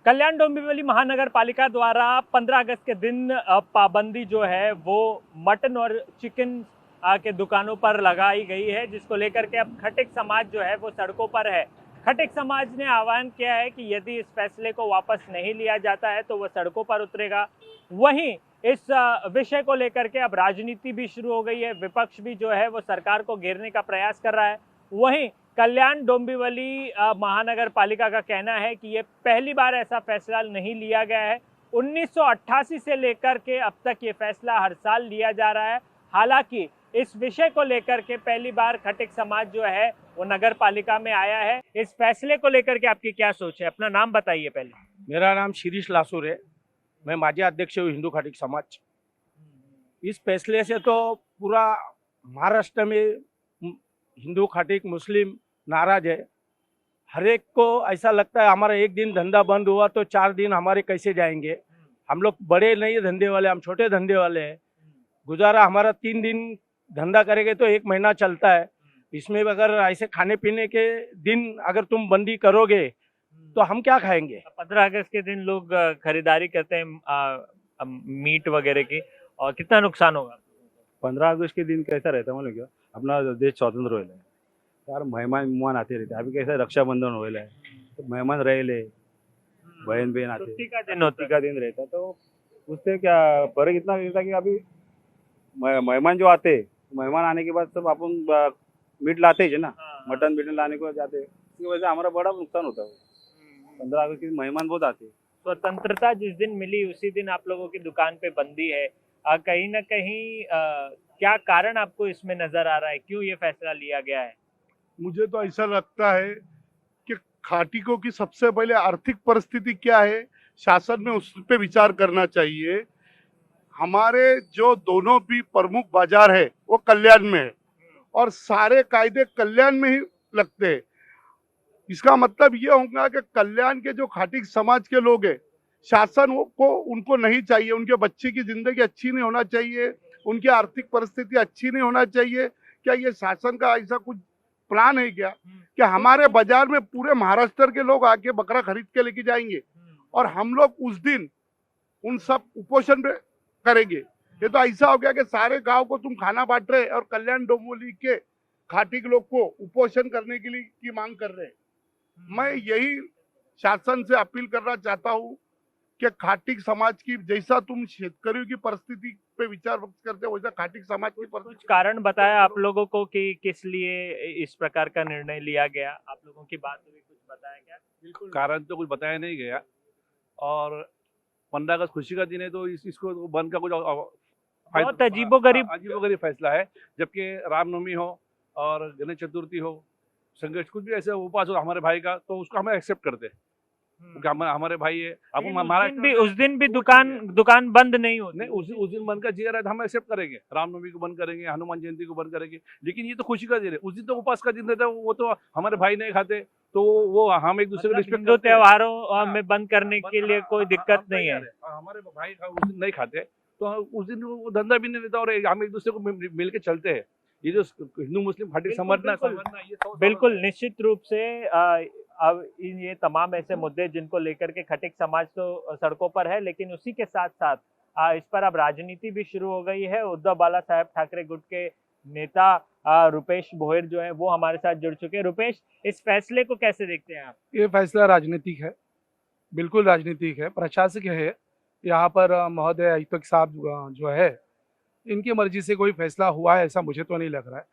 कल्याण डोंबिवली महानगर पालिका द्वारा 15 अगस्त के दिन पाबंदी जो है वो मटन और चिकन के दुकानों पर लगाई गई है, जिसको लेकर के अब खटिक समाज जो है वो सड़कों पर है। खटिक समाज ने आह्वान किया है कि यदि इस फैसले को वापस नहीं लिया जाता है तो वह सड़कों पर उतरेगा। वहीं इस विषय को लेकर के अब राजनीति भी शुरू हो गई है। विपक्ष भी जो है वो सरकार को घेरने का प्रयास कर रहा है। वहीं कल्याण डोंबिवली महानगर पालिका का कहना है कि ये पहली बार ऐसा फैसला नहीं लिया गया है। 1988 से लेकर के अब तक ये फैसला हर साल लिया जा रहा है। हालांकि इस विषय को लेकर के पहली बार खटिक समाज जो है वो नगर पालिका में आया है। इस फैसले को लेकर के आपकी क्या सोच है? अपना नाम बताइए पहले। मेरा नाम शिरीष लासूर है। मैं माजी अध्यक्ष हूँ हिंदू खटिक समाज। इस फैसले से तो पूरा महाराष्ट्र में हिंदू खटिक मुस्लिम नाराज है। हर एक को ऐसा लगता है हमारा एक दिन धंधा बंद हुआ तो 4 दिन हमारे कैसे जाएंगे। हम लोग बड़े नहीं धंधे वाले, हम छोटे धंधे वाले हैं। गुजारा हमारा 3 दिन धंधा करेंगे तो 1 महीना चलता है। इसमें अगर ऐसे खाने पीने के दिन अगर तुम बंदी करोगे तो हम क्या खाएंगे? 15 अगस्त के दिन लोग खरीदारी करते हैं मीट वगैरह की, और कितना नुकसान होगा? 15 अगस्त के दिन कैसा रहता है मालूम क्या? अपना देश स्वतंत्र होएला है यार, मेहमान आते रहते। अभी कैसा रक्षाबंधन होएला है तो मेहमान रहेले, बहन बहन आते, छुट्टी का दिन होता है। का दिन रहता। तो उससे क्या फर्क इतना रहता कि अभी मेहमान जो आते, मेहमान आने के बाद सब अपन मीट लाते ही ना, मटन बिटन लाने को जाते। इसकी वजह से हमारा बड़ा नुकसान होता है। 15 अगस्त के मेहमान बहुत आते। स्वतंत्रता जिस दिन मिली उसी दिन आप लोगों की दुकान पे बंदी है। कहीं ना कहीं क्या कारण आपको इसमें नजर आ रहा है? क्यों ये फैसला लिया गया है? मुझे तो ऐसा लगता है कि खाटिकों की सबसे पहले आर्थिक परिस्थिति क्या है, शासन में उस पे विचार करना चाहिए। हमारे जो दोनों भी प्रमुख बाजार है वो कल्याण में है और सारे कायदे कल्याण में ही लगते हैं। इसका मतलब ये होगा कि कल्याण के जो खाटिक समाज के लोग हैं, शासन को उनको नहीं चाहिए। उनके बच्चे की जिंदगी अच्छी नहीं होना चाहिए, उनकी आर्थिक परिस्थिति अच्छी नहीं होना चाहिए। क्या ये शासन का ऐसा कुछ प्लान है क्या कि हमारे बाजार में पूरे महाराष्ट्र के लोग आके बकरा खरीद के लेके जाएंगे और हम लोग उस दिन उन सब उपोषण पे करेंगे? ये तो ऐसा हो गया कि सारे गांव को तुम खाना बांट रहे और कल्याण डोंबिवली के खाटिक लोग को उपोषण करने के लिए की मांग कर रहे हैं। मैं यही शासन से अपील करना चाहता हूँ कि खाटिक समाज की, जैसा तुम शेतकरियों की परिस्थिति पे विचार करते हो वैसा खाटिक समाज की कुछ कारण बताया आप लोगों को कि किस लिए इस प्रकार का निर्णय लिया गया? आप लोगों की बात हुई, कुछ बताया क्या? बिल्कुल कारण तो कुछ बताया नहीं गया। और 15 अगस्त खुशी का दिन है तो इसको बंद का कुछ बहुत अजीबोगरीब फैसला है। जबकि रामनवमी हो और गणेश चतुर्थी हो, संघर्ष कुछ भी ऐसे उपवास हो हमारे भाई का, तो उसको हम एक्सेप्ट करते हैं क्योंकि हमारे भाई है। अब उस दिन भी दुकान बंद नहीं होती। नहीं, उस दिन बंद का जिया रहा है तो हम एक्सेप्ट करेंगे। रामनवमी को बंद करेंगे, हनुमान जयंती को बंद करेंगे, लेकिन ये तो खुशी का दिन है। उस दिन तो उपवास का दिन रहता है, वो तो हमारे भाई नहीं खाते, तो वो हम एक दूसरे को रिस्पेक्ट दो त्योहारों में बंद करने के लिए कोई दिक्कत नहीं है। हमारे भाई उस दिन नहीं खाते तो उस दिन वो धंधा भी नहीं रहता और हम एक दूसरे को मिल के चलते हैं। ये जो हिंदू मुस्लिम खाटिक समझना बिल्कुल निश्चित रूप से अब ये तमाम ऐसे मुद्दे जिनको लेकर के खटिक समाज तो सड़कों पर है, लेकिन उसी के साथ साथ इस पर अब राजनीति भी शुरू हो गई है। उद्धव बाला साहेब ठाकरे गुट के नेता रुपेश भोयर जो है वो हमारे साथ जुड़ चुके हैं। रुपेश, इस फैसले को कैसे देखते हैं आप? ये फैसला राजनीतिक है, बिल्कुल राजनीतिक है, प्रशासक है। यहाँ पर महोदय आयुक्त साहब जो है, इनकी मर्जी से कोई फैसला हुआ है ऐसा मुझे तो नहीं लग रहा है।